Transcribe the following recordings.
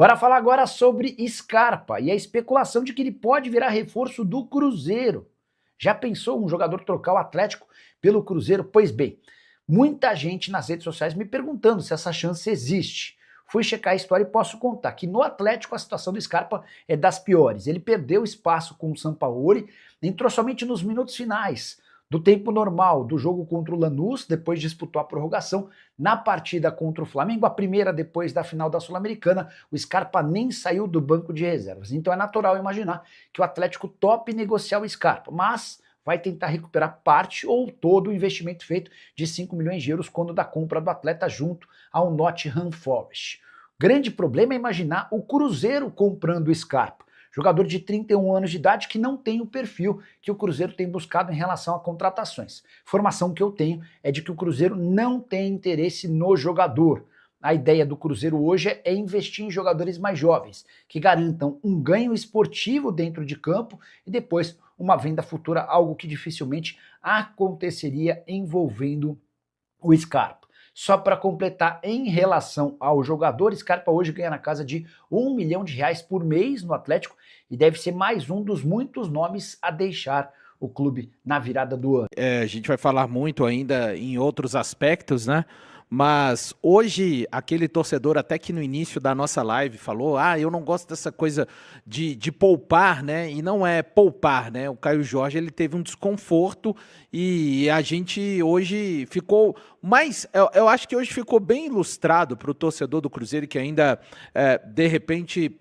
Bora falar agora sobre Scarpa e a especulação de que ele pode virar reforço do Cruzeiro. Já pensou um jogador trocar o Atlético pelo Cruzeiro? Pois bem, muita gente nas redes sociais me perguntando se essa chance existe. Fui checar a história e posso contar que no Atlético a situação do Scarpa é das piores. Ele perdeu espaço com o Sampaoli, entrou somente nos minutos finais do tempo normal do jogo contra o Lanús, depois disputou a prorrogação. Na partida contra o Flamengo, a primeira depois da final da Sul-Americana, o Scarpa nem saiu do banco de reservas. Então é natural imaginar que o Atlético tope negociar o Scarpa, mas vai tentar recuperar parte ou todo o investimento feito de 5 milhões de euros quando da compra do atleta junto ao Nottingham Forest. Grande problema é imaginar o Cruzeiro comprando o Scarpa. Jogador de 31 anos de idade que não tem o perfil que o Cruzeiro tem buscado em relação a contratações. Informação que eu tenho é de que o Cruzeiro não tem interesse no jogador. A ideia do Cruzeiro hoje é investir em jogadores mais jovens, que garantam um ganho esportivo dentro de campo e depois uma venda futura, algo que dificilmente aconteceria envolvendo o Scarpa. Só para completar, em relação ao jogador, Scarpa hoje ganha na casa de R$1 milhão por mês no Atlético e deve ser mais um dos muitos nomes a deixar o clube na virada do ano. A gente vai falar muito ainda em outros aspectos, né? Mas hoje, aquele torcedor, até que no início da nossa live falou, eu não gosto dessa coisa de poupar, né? E não é poupar, né? O Caio Jorge, ele teve um desconforto e a gente hoje ficou mais... Eu acho que hoje ficou bem ilustrado para o torcedor do Cruzeiro que ainda, de repente,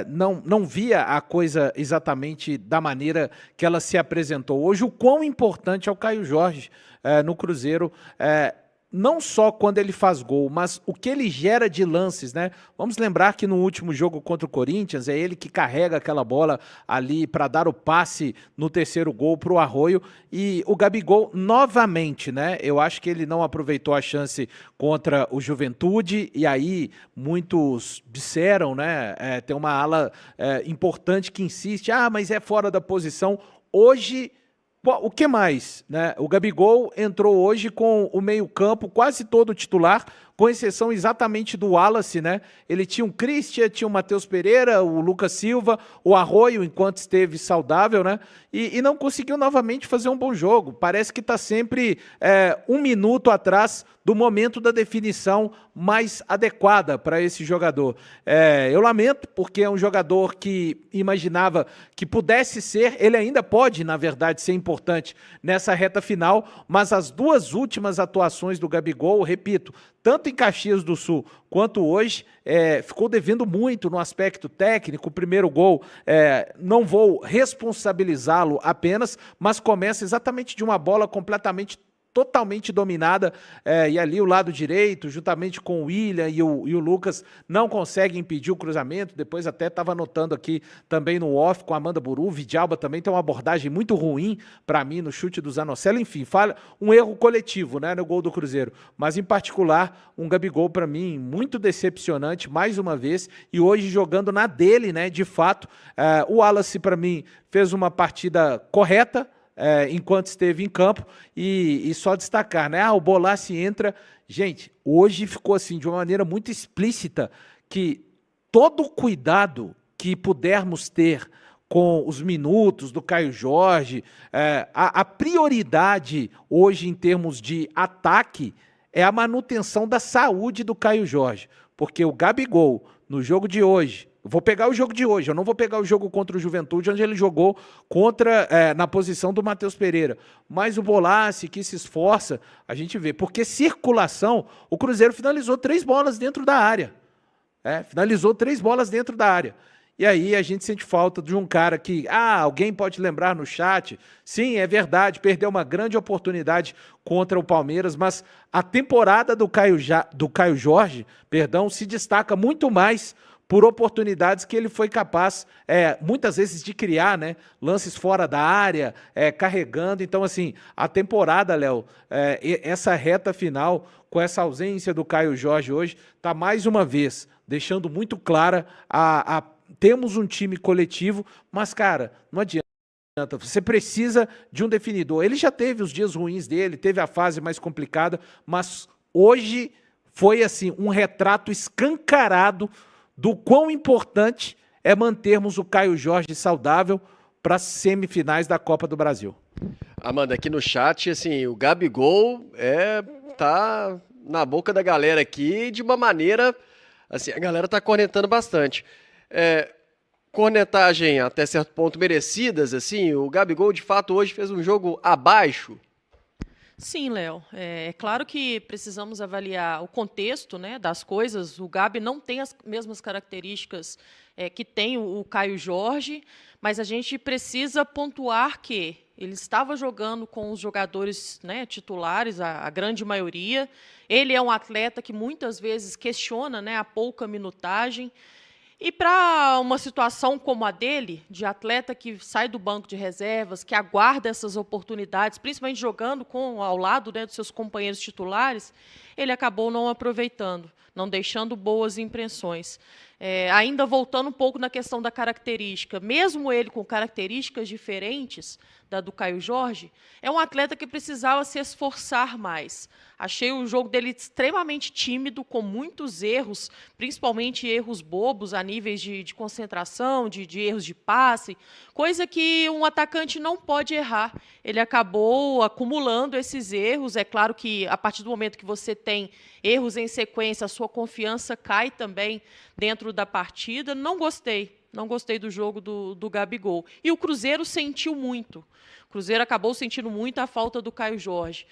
não via a coisa exatamente da maneira que ela se apresentou. Hoje, o quão importante é o Caio Jorge no Cruzeiro, não só quando ele faz gol, mas o que ele gera de lances, né? Vamos lembrar que no último jogo contra o Corinthians, é ele que carrega aquela bola ali para dar o passe no terceiro gol para o Arroio, e o Gabigol novamente, né? Eu acho que ele não aproveitou a chance contra o Juventude, e aí muitos disseram, né? Tem uma ala importante que insiste, mas é fora da posição. Hoje... O que mais, né? O Gabigol entrou hoje com o meio-campo quase todo titular, com exceção exatamente do Wallace, né? Ele tinha o Christian, tinha o Matheus Pereira, o Lucas Silva, o Arroio, enquanto esteve saudável, né? E não conseguiu novamente fazer um bom jogo. Parece que está sempre 1 minuto atrás do momento da definição mais adequada para esse jogador. Eu lamento, porque é um jogador que imaginava que pudesse ser, ele ainda pode, na verdade, ser importante nessa reta final, mas as duas últimas atuações do Gabigol, repito, tanto em Caxias do Sul quanto hoje, ficou devendo muito no aspecto técnico. O primeiro gol, não vou responsabilizá-lo apenas, mas começa exatamente de uma bola totalmente dominada, e ali o lado direito, juntamente com o William e o Lucas, não conseguem impedir o cruzamento. Depois até estava anotando aqui também no off com a Amanda Buru, o Vidalba também tem uma abordagem muito ruim para mim no chute do Zanocelo. Enfim, um erro coletivo, né, no gol do Cruzeiro, mas em particular um Gabigol para mim muito decepcionante mais uma vez, e hoje jogando na dele, né, de fato. O Wallace para mim fez uma partida correta enquanto esteve em campo, e só destacar, né? O Bolassi entra. Gente, hoje ficou assim de uma maneira muito explícita que todo o cuidado que pudermos ter com os minutos do Caio Jorge, a prioridade hoje em termos de ataque é a manutenção da saúde do Caio Jorge, porque o Gabigol, no jogo de hoje, eu vou pegar o jogo de hoje, eu não vou pegar o jogo contra o Juventude, onde ele jogou na posição do Matheus Pereira. Mas o Bolassi, que se esforça, a gente vê. Porque circulação, o Cruzeiro finalizou 3 bolas dentro da área. Finalizou 3 bolas dentro da área. E aí a gente sente falta de um cara que, alguém pode lembrar no chat, sim, é verdade, perdeu uma grande oportunidade contra o Palmeiras, mas a temporada do Caio Jorge, se destaca muito mais por oportunidades que ele foi capaz, muitas vezes, de criar, né? Lances fora da área, carregando. Então, assim, a temporada, Léo, essa reta final, com essa ausência do Caio Jorge hoje, está mais uma vez deixando muito clara temos um time coletivo, mas, cara, não adianta. Você precisa de um definidor. Ele já teve os dias ruins dele, teve a fase mais complicada, mas hoje foi, assim, um retrato escancarado do quão importante é mantermos o Caio Jorge saudável para as semifinais da Copa do Brasil. Amanda, aqui no chat, assim, o Gabigol tá na boca da galera aqui de uma maneira, assim, a galera tá cornetando bastante. Cornetagem até certo ponto merecidas, assim, o Gabigol de fato hoje fez um jogo abaixo. Sim, Léo. É claro que precisamos avaliar o contexto, né, das coisas. O Gabi não tem as mesmas características que tem o Caio Jorge, mas a gente precisa pontuar que ele estava jogando com os jogadores, né, titulares, a grande maioria. Ele é um atleta que muitas vezes questiona, né, a pouca minutagem. E para uma situação como a dele, de atleta que sai do banco de reservas, que aguarda essas oportunidades, principalmente jogando ao lado, né, dos seus companheiros titulares, ele acabou não aproveitando, não deixando boas impressões. Ainda voltando um pouco na questão da característica, mesmo ele com características diferentes da do Caio Jorge, é um atleta que precisava se esforçar mais. Achei o jogo dele extremamente tímido, com muitos erros, principalmente erros bobos a níveis de concentração, de erros de passe, coisa que um atacante não pode errar. Ele acabou acumulando esses erros. É claro que, a partir do momento que você tem erros em sequência, a sua confiança cai também dentro da partida. Não gostei do jogo do Gabigol. E o Cruzeiro sentiu muito. O Cruzeiro acabou sentindo muito a falta do Caio Jorge.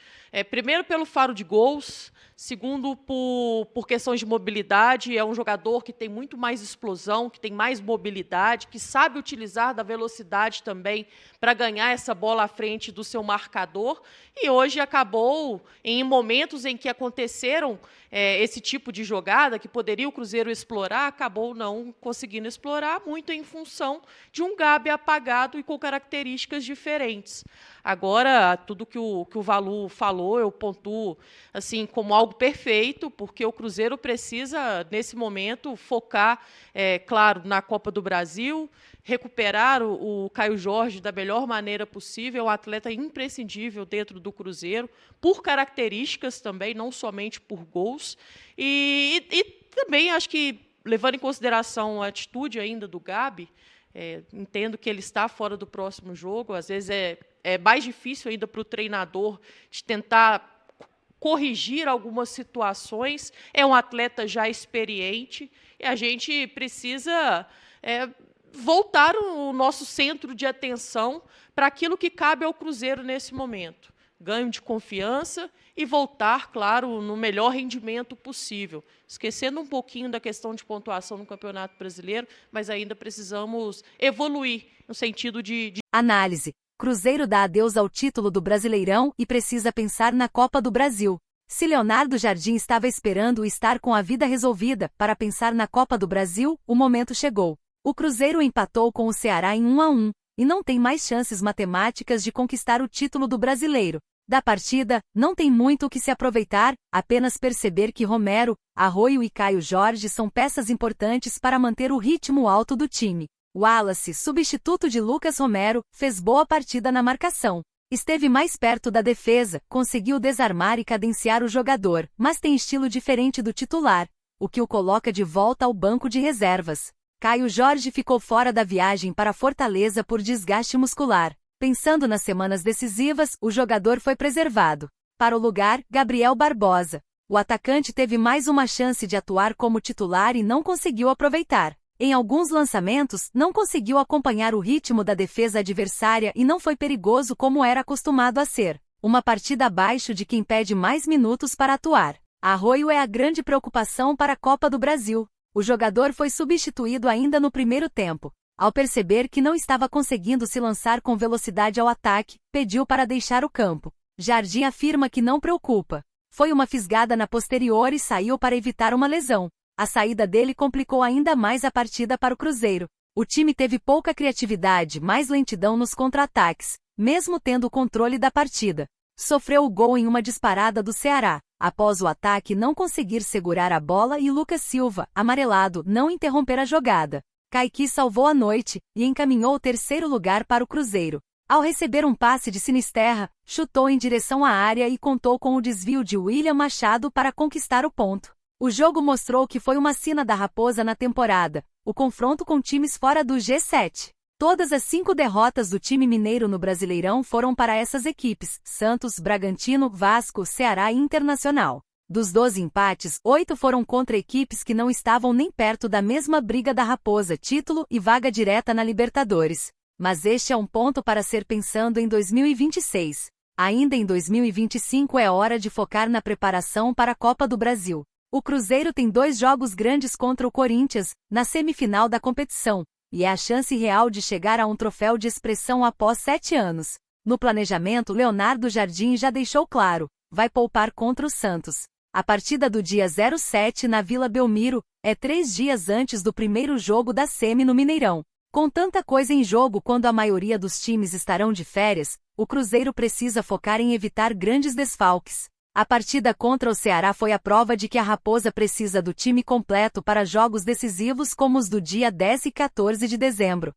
Primeiro, pelo faro de gols. Segundo, por questões de mobilidade. É um jogador que tem muito mais explosão, que tem mais mobilidade, que sabe utilizar da velocidade também para ganhar essa bola à frente do seu marcador. E hoje acabou, em momentos em que aconteceram esse tipo de jogada, que poderia o Cruzeiro explorar, acabou não conseguindo explorar, muito em função de um Gabi apagado e com características diferentes. Agora, tudo que o Valu falou, eu pontuo assim, como algo perfeito, porque o Cruzeiro precisa, nesse momento, focar, claro, na Copa do Brasil, recuperar o Caio Jorge da melhor maneira possível, é um atleta imprescindível dentro do Cruzeiro, por características também, não somente por gols. E também acho que, levando em consideração a atitude ainda do Gabi, entendo que ele está fora do próximo jogo, às vezes é mais difícil ainda para o treinador de tentar corrigir algumas situações. É um atleta já experiente e a gente precisa voltar o nosso centro de atenção para aquilo que cabe ao Cruzeiro nesse momento. Ganho de confiança e voltar, claro, no melhor rendimento possível. Esquecendo um pouquinho da questão de pontuação no Campeonato Brasileiro, mas ainda precisamos evoluir no sentido de... Análise. Cruzeiro dá adeus ao título do Brasileirão e precisa pensar na Copa do Brasil. Se Leonardo Jardim estava esperando estar com a vida resolvida para pensar na Copa do Brasil, o momento chegou. O Cruzeiro empatou com o Ceará em 1-1, e não tem mais chances matemáticas de conquistar o título do Brasileiro. Da partida, não tem muito o que se aproveitar, apenas perceber que Romero, Arroio e Caio Jorge são peças importantes para manter o ritmo alto do time. Wallace, substituto de Lucas Romero, fez boa partida na marcação. Esteve mais perto da defesa, conseguiu desarmar e cadenciar o jogador, mas tem estilo diferente do titular, o que o coloca de volta ao banco de reservas. Caio Jorge ficou fora da viagem para Fortaleza por desgaste muscular. Pensando nas semanas decisivas, o jogador foi preservado. Para o lugar, Gabriel Barbosa. O atacante teve mais uma chance de atuar como titular e não conseguiu aproveitar. Em alguns lançamentos, não conseguiu acompanhar o ritmo da defesa adversária e não foi perigoso como era acostumado a ser. Uma partida abaixo de quem pede mais minutos para atuar. Arroio é a grande preocupação para a Copa do Brasil. O jogador foi substituído ainda no primeiro tempo. Ao perceber que não estava conseguindo se lançar com velocidade ao ataque, pediu para deixar o campo. Jardim afirma que não preocupa. Foi uma fisgada na posterior e saiu para evitar uma lesão. A saída dele complicou ainda mais a partida para o Cruzeiro. O time teve pouca criatividade, mais lentidão nos contra-ataques, mesmo tendo o controle da partida. Sofreu o gol em uma disparada do Ceará, após o ataque não conseguir segurar a bola e Lucas Silva, amarelado, não interromper a jogada. Kaique salvou a noite e encaminhou o terceiro lugar para o Cruzeiro. Ao receber um passe de Sinisterra, chutou em direção à área e contou com o desvio de William Machado para conquistar o ponto. O jogo mostrou que foi uma sina da Raposa na temporada, o confronto com times fora do G7. Todas as 5 derrotas do time mineiro no Brasileirão foram para essas equipes: Santos, Bragantino, Vasco, Ceará e Internacional. Dos 12 empates, 8 foram contra equipes que não estavam nem perto da mesma briga da Raposa, título e vaga direta na Libertadores. Mas este é um ponto para ser pensando em 2026. Ainda em 2025 é hora de focar na preparação para a Copa do Brasil. O Cruzeiro tem 2 jogos grandes contra o Corinthians, na semifinal da competição, e é a chance real de chegar a um troféu de expressão após 7 anos. No planejamento, Leonardo Jardim já deixou claro, vai poupar contra o Santos. A partida do dia 07 na Vila Belmiro é 3 dias antes do primeiro jogo da semi no Mineirão. Com tanta coisa em jogo quando a maioria dos times estarão de férias, o Cruzeiro precisa focar em evitar grandes desfalques. A partida contra o Ceará foi a prova de que a Raposa precisa do time completo para jogos decisivos como os do dia 10 e 14 de dezembro.